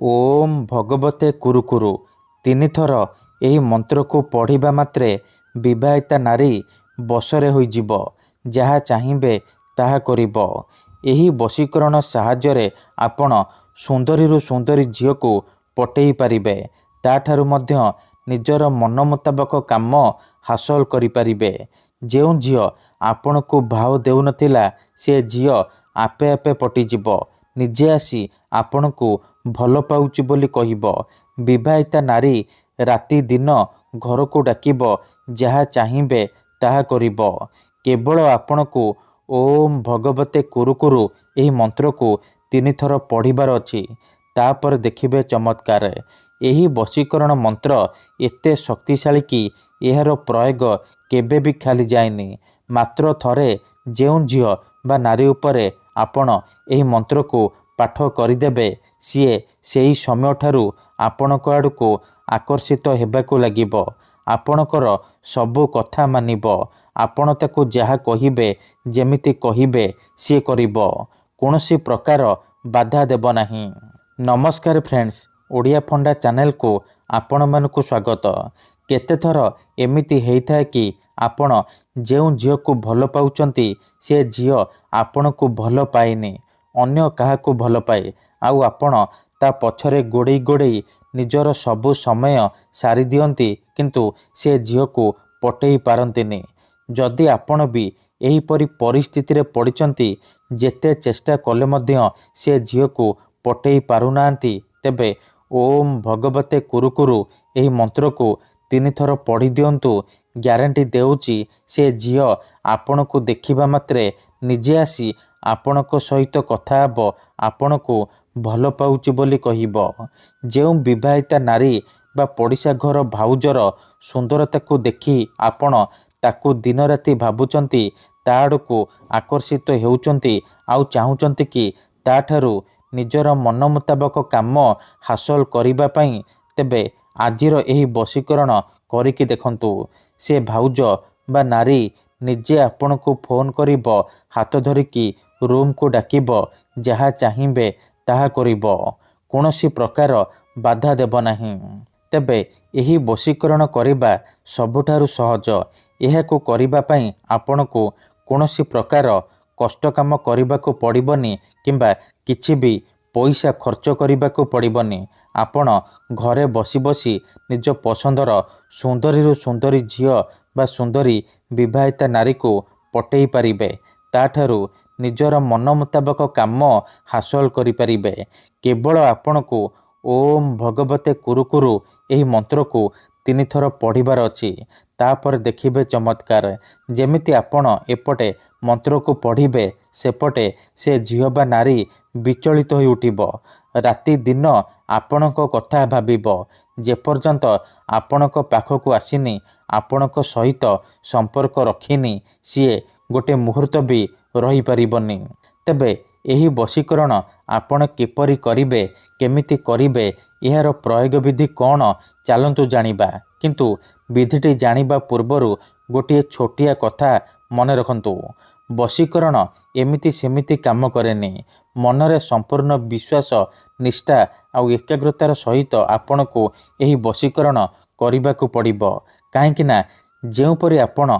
ଓମ୍ ଭଗବତେ କୁରୁ କୁରୁ ତିନି ଥର ଏହି ମନ୍ତ୍ରକୁ ପଢ଼ିବା ମାତ୍ରେ ବିବାହିତା ନାରୀ ବଶରେ ହୋଇଯିବ। ଯାହା ଚାହିଁବେ ତାହା କରିବ। ଏହି ବଶୀକରଣ ସାହାଯ୍ୟରେ ଆପଣ ସୁନ୍ଦରୀରୁ ସୁନ୍ଦରୀ ଝିଅକୁ ପଟେଇ ପାରିବେ। ତାଠାରୁ ମଧ୍ୟ ନିଜର ମନ ମୁତାବକ କାମ ହାସଲ କରିପାରିବେ। ଯେଉଁ ଝିଅ ଆପଣଙ୍କୁ ଭାव ଦେଉନଥିଲା ସେ ଝିଅ ଆପେ ଆପେ ପଟିଯିବ। ନିଜେ ଆସି ଆପଣଙ୍କୁ ଭଲ ପାଉଛି ବୋଲି କହିବ। ବିବାହିତା ନାରୀ ରାତି ଦିନ ଘରକୁ ଡାକିବ। ଯାହା ଚାହିଁବେ ତାହା କରିବ। କେବଳ ଆପଣଙ୍କୁ ଓମ୍ ଭଗବତେ କୁରୁ କୁରୁ ଏହି ମନ୍ତ୍ରକୁ 3 ଥର ପଢ଼ିବାର ଅଛି। ତାପରେ ଦେଖିବେ ଚମତ୍କାର। ଏହି ବଶୀକରଣ ମନ୍ତ୍ର ଏତେ ଶକ୍ତିଶାଳୀ କି ଏହାର ପ୍ରୟୋଗ କେବେ ବି ଖାଲି ଯାଏନି। ମାତ୍ର ଥରେ ଯେଉଁ ଝିଅ ବା ନାରୀ ଉପରେ ଆପଣ ଏହି ମନ୍ତ୍ରକୁ ପାଠ କରିଦେବେ ସିଏ ସେହି ସମୟଠାରୁ ଆପଣଙ୍କ ଆଡ଼କୁ ଆକର୍ଷିତ ହେବାକୁ ଲାଗିବ। ଆପଣଙ୍କର ସବୁ କଥା ମାନିବ। ଆପଣ ତାକୁ ଯାହା କହିବେ ଯେମିତି କହିବେ ସିଏ କରିବ। କୌଣସି ପ୍ରକାର ବାଧା ଦେବ ନାହିଁ। ନମସ୍କାର ଫ୍ରେଣ୍ଡସ୍, ଓଡ଼ିଆ ଫଣ୍ଡା ଚ୍ୟାନେଲକୁ ଆପଣମାନଙ୍କୁ ସ୍ୱାଗତ। କେତେଥର ଏମିତି ହେଇଥାଏ କି ଆପଣ ଯେଉଁ ଝିଅକୁ ଭଲ ପାଉଛନ୍ତି ସେ ଝିଅ ଆପଣଙ୍କୁ ଭଲ ପାଏନି, ଅନ୍ୟ କାହାକୁ ଭଲ ପାଏ। ଆଉ ଆପଣ ତା ପଛରେ ଗୋଡ଼େଇ ଗୋଡ଼େଇ ନିଜର ସବୁ ସମୟ ସାରି ଦିଅନ୍ତି, କିନ୍ତୁ ସେ ଝିଅକୁ ପଟେଇ ପାରନ୍ତିନି। ଯଦି ଆପଣ ବି ଏହିପରି ପରିସ୍ଥିତିରେ ପଡ଼ିଛନ୍ତି, ଯେତେ ଚେଷ୍ଟା କଲେ ମଧ୍ୟ ସେ ଝିଅକୁ ପଟେଇ ପାରୁନାହାନ୍ତି, ତେବେ ଓମ୍ ଭଗବତେ କୁରୁ କୁରୁ ଏହି ମନ୍ତ୍ରକୁ 3 ଥର ପଢ଼ି ଦିଅନ୍ତୁ। ଗ୍ୟାରେଣ୍ଟି ଦେଉଛି ସେ ଝିଅ ଆପଣଙ୍କୁ ଦେଖିବା ମାତ୍ରେ ନିଜେ ଆସି ଆପଣଙ୍କ ସହିତ କଥା ହେବ, ଆପଣଙ୍କୁ ଭଲ ପାଉଛି ବୋଲି କହିବ। ଯେଉଁ ବିବାହିତା ନାରୀ ବା ପଡ଼ିଶା ଘର ଭାଉଜର ସୁନ୍ଦରତାକୁ ଦେଖି ଆପଣ ତାକୁ ଦିନରାତି ଭାବୁଛନ୍ତି, ତା ଆଡ଼କୁ ଆକର୍ଷିତ ହେଉଛନ୍ତି, ଆଉ ଚାହୁଁଛନ୍ତି କି ତାଠାରୁ ନିଜର ମନ ମୁତାବକ କାମ ହାସଲ କରିବା ପାଇଁ, ତେବେ ଆଜିର ଏହି ବଶୀକରଣ କରିକି ଦେଖନ୍ତୁ। ସେ ଭାଉଜ ବା ନାରୀ ନିଜେ ଆପଣଙ୍କୁ ଫୋନ୍ କରିବ, ହାତ ଧରିକି ରୁମ୍କୁ ଡାକିବ। ଯାହା ଚାହିଁବେ ତାହା କରିବ। କୌଣସି ପ୍ରକାର ବାଧା ଦେବ ନାହିଁ। ତେବେ ଏହି ବଶୀକରଣ କରିବା ସବୁଠାରୁ ସହଜ। ଏହାକୁ କରିବା ପାଇଁ ଆପଣଙ୍କୁ କୌଣସି ପ୍ରକାର କଷ୍ଟ କାମ କରିବାକୁ ପଡ଼ିବନି କିମ୍ବା କିଛି ବି ପଇସା ଖର୍ଚ୍ଚ କରିବାକୁ ପଡ଼ିବନି। ଆପଣ ଘରେ ବସି ବସି ନିଜ ପସନ୍ଦର ସୁନ୍ଦରୀରୁ ସୁନ୍ଦରୀ ଝିଅ ବା ସୁନ୍ଦରୀ ବିବାହିତା ନାରୀକୁ ପଟେଇ ପାରିବେ। ତାଠାରୁ ନିଜର ମନ ମୁତାବକ କାମ ହାସଲ କରିପାରିବେ। କେବଳ ଆପଣଙ୍କୁ ଓମ୍ ଭଗବତେ କୁରୁ କୁରୁ ଏହି ମନ୍ତ୍ରକୁ 3 ଥର ପଢ଼ିବାର ଅଛି। ତାପରେ ଦେଖିବେ ଚମତ୍କାର। ଯେମିତି ଆପଣ ଏପଟେ ମନ୍ତ୍ରକୁ ପଢ଼ିବେ, ସେପଟେ ସେ ଝିଅ ବା ନାରୀ ବିଚଳିତ ହୋଇ ଉଠିବ। ରାତି ଦିନ ଆପଣଙ୍କ କଥା ଭାବିବ। ଯେପର୍ଯ୍ୟନ୍ତ ଆପଣଙ୍କ ପାଖକୁ ଆସିନି, ଆପଣଙ୍କ ସହିତ ସମ୍ପର୍କ ରଖିନି, ସିଏ ଗୋଟେ ମୁହୂର୍ତ୍ତ ବି ରହିପାରିବନି। ତେବେ ଏହି ବଶୀକରଣ ଆପଣ କିପରି କରିବେ, କେମିତି କରିବେ, ଏହାର ପ୍ରୟୋଗ ବିଧି କ'ଣ, ଚାଲନ୍ତୁ ଜାଣିବା। କିନ୍ତୁ ବିଧିଟି ଜାଣିବା ପୂର୍ବରୁ ଗୋଟିଏ ଛୋଟିଆ କଥା ମନେ ରଖନ୍ତୁ। ବଶୀକରଣ ଏମିତି ସେମିତି କାମ କରେନି। ମନରେ ସମ୍ପୂର୍ଣ୍ଣ ବିଶ୍ୱାସ, ନିଷ୍ଠା ଆଉ ଏକାଗ୍ରତାର ସହିତ ଆପଣଙ୍କୁ ଏହି ବଶୀକରଣ କରିବାକୁ ପଡ଼ିବ। କାହିଁକି ନା ଯେଉଁପରି ଆପଣ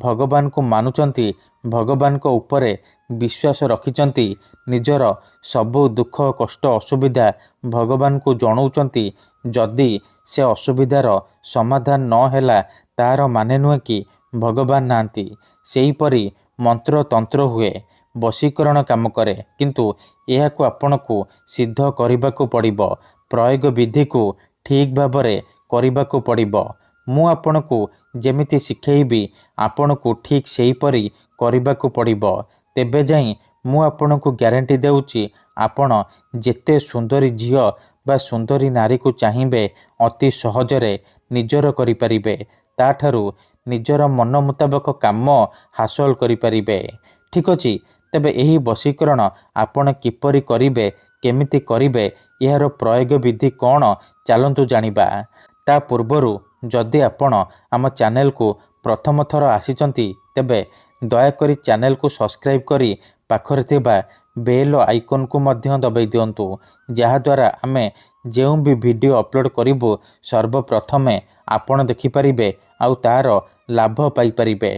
ଭଗବାନଙ୍କୁ ମାନୁଛନ୍ତି, ଭଗବାନଙ୍କ ଉପରେ ବିଶ୍ୱାସ ରଖିଛନ୍ତି, ନିଜର ସବୁ ଦୁଃଖ କଷ୍ଟ ଅସୁବିଧା ଭଗବାନଙ୍କୁ ଜଣାଉଛନ୍ତି, ଯଦି ସେ ଅସୁବିଧାର ସମାଧାନ ନ ହେଲା ତାହାର ମାନେ ନୁହେଁ କି ଭଗବାନ ନାହାନ୍ତି। ସେହିପରି ମନ୍ତ୍ର ତନ୍ତ୍ର ହୁଏ, ବଶୀକରଣ କାମ କରେ, କିନ୍ତୁ ଏହାକୁ ଆପଣଙ୍କୁ ସିଦ୍ଧ କରିବାକୁ ପଡ଼ିବ। ପ୍ରୟୋଗ ବିଧିକୁ ଠିକ୍ ଭାବରେ କରିବାକୁ ପଡ଼ିବ। ମୁଁ ଆପଣଙ୍କୁ ଯେମିତି ଶିଖେଇବି ଆପଣଙ୍କୁ ଠିକ୍ ସେହିପରି କରିବାକୁ ପଡ଼ିବ। ତେବେ ଯାଇ ମୁଁ ଆପଣଙ୍କୁ ଗ୍ୟାରେଣ୍ଟି ଦେଉଛି ଆପଣ ଯେତେ ସୁନ୍ଦରୀ ଝିଅ ବା ସୁନ୍ଦରୀ ନାରୀକୁ ଚାହିଁବେ ଅତି ସହଜରେ ନିଜର କରିପାରିବେ। ତାଠାରୁ ନିଜର ମନ ମୁତାବକ କାମ ହାସଲ କରିପାରିବେ। ଠିକ୍ ଅଛି। ତେବେ ଏହି ବଶୀକରଣ ଆପଣ କିପରି କରିବେ, କେମିତି କରିବେ, ଏହାର ପ୍ରୟୋଗ ବିଧି କ'ଣ, ଚାଲନ୍ତୁ ଜାଣିବା। ତା ପୂର୍ବରୁ ଯଦି ଆପଣ ଆମ ଚ୍ୟାନେଲକୁ ପ୍ରଥମ ଥର ଆସିଛନ୍ତି, ତେବେ ଦୟାକରି ଚ୍ୟାନେଲକୁ ସବସ୍କ୍ରାଇବ୍ କରି ପାଖରେ ଥିବା ବେଲ୍ ଆଇକନ୍କୁ ମଧ୍ୟ ଦବାଇ ଦିଅନ୍ତୁ, ଯାହାଦ୍ୱାରା ଆମେ ଯେଉଁ ବି ଭିଡ଼ିଓ ଅପଲୋଡ଼ କରିବୁ ସର୍ବପ୍ରଥମେ ଆପଣ ଦେଖିପାରିବେ ଆଉ ତା'ର ଲାଭ ପାଇପାରିବେ।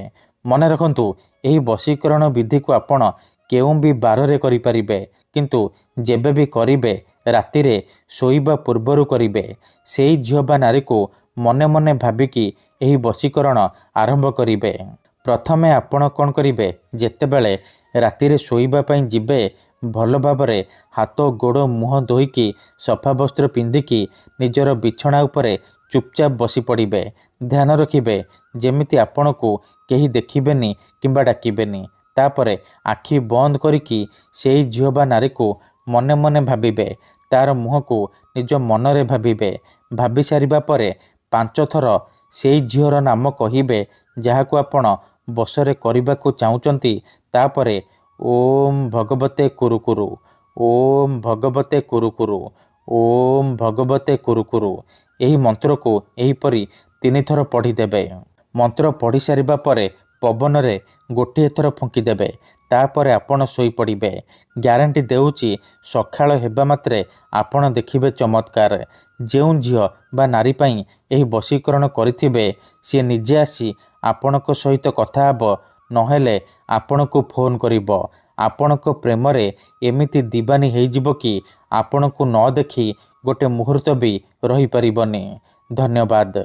ମନେ ରଖନ୍ତୁ, ଏହି ବଶୀକରଣ ବିଧିକୁ ଆପଣ କେଉଁ ବି ବାରରେ କରିପାରିବେ, କିନ୍ତୁ ଯେବେ ବି କରିବେ ରାତିରେ ଶୋଇବା ପୂର୍ବରୁ କରିବେ। ସେଇ ଝିଅ ବା ନାରୀକୁ ମନେ ମନେ ଭାବିକି ଏହି ବଶୀକରଣ ଆରମ୍ଭ କରିବେ। ପ୍ରଥମେ ଆପଣ କ'ଣ କରିବେ, ଯେତେବେଳେ ରାତିରେ ଶୋଇବା ପାଇଁ ଯିବେ ଭଲ ଭାବରେ ହାତ ଗୋଡ଼ ମୁହଁ ଧୋଇକି ସଫା ବସ୍ତ୍ର ପିନ୍ଧିକି ନିଜର ବିଛଣା ଉପରେ ଚୁପଚାପ ବସି ପଡ଼ିବେ। ଧ୍ୟାନ ରଖିବେ ଯେମିତି ଆପଣଙ୍କୁ କେହି ଦେଖିବେନି କିମ୍ବା ଡାକିବେନି। ତାପରେ ଆଖି ବନ୍ଦ କରିକି ସେଇ ଝିଅ ବା ନାରୀକୁ ମନେ ମନେ ଭାବିବେ। ତା'ର ମୁହଁକୁ ନିଜ ମନରେ ଭାବିବେ। ଭାବି ସାରିବା ପରେ 5 ଥର ସେଇ ଝିଅର ନାମ କହିବେ ଯାହାକୁ ଆପଣ ବଶରେ କରିବାକୁ ଚାହୁଁଛନ୍ତି। ତାପରେ ଓମ୍ ଭଗବତେ କୁରୁକୁରୁ, ଓମ୍ ଭଗବତେ କୁରୁକୁରୁ, ଓମ୍ ଭଗବତେ କୁରୁକୁରୁ ଏହି ମନ୍ତ୍ରକୁ ଏହିପରି 3 ଥର ପଢ଼ିଦେବେ। ମନ୍ତ୍ର ପଢ଼ି ସାରିବା ପରେ ପବନରେ ଗୋଟିଏ ଥର ଫୁଙ୍କିଦେବେ। ତାପରେ ଆପଣ ଶୋଇପଡ଼ିବେ। ଗ୍ୟାରେଣ୍ଟି ଦେଉଛି ସକାଳ ହେବା ମାତ୍ରେ ଆପଣ ଦେଖିବେ ଚମତ୍କାର। ଯେଉଁ ଝିଅ ବା ନାରୀ ପାଇଁ ଏହି ବଶୀକରଣ କରିଥିବେ ସିଏ ନିଜେ ଆସି ଆପଣଙ୍କ ସହିତ କଥା ହେବ, ନହେଲେ ଆପଣଙ୍କୁ ଫୋନ୍ କରିବ। ଆପଣଙ୍କ ପ୍ରେମରେ ଏମିତି ଦିବାନୀ ହେଇଯିବ କି ଆପଣଙ୍କୁ ନ ଦେଖି ଗୋଟେ ମୁହୂର୍ତ୍ତ ବି ରହିପାରିବନି। ଧନ୍ୟବାଦ।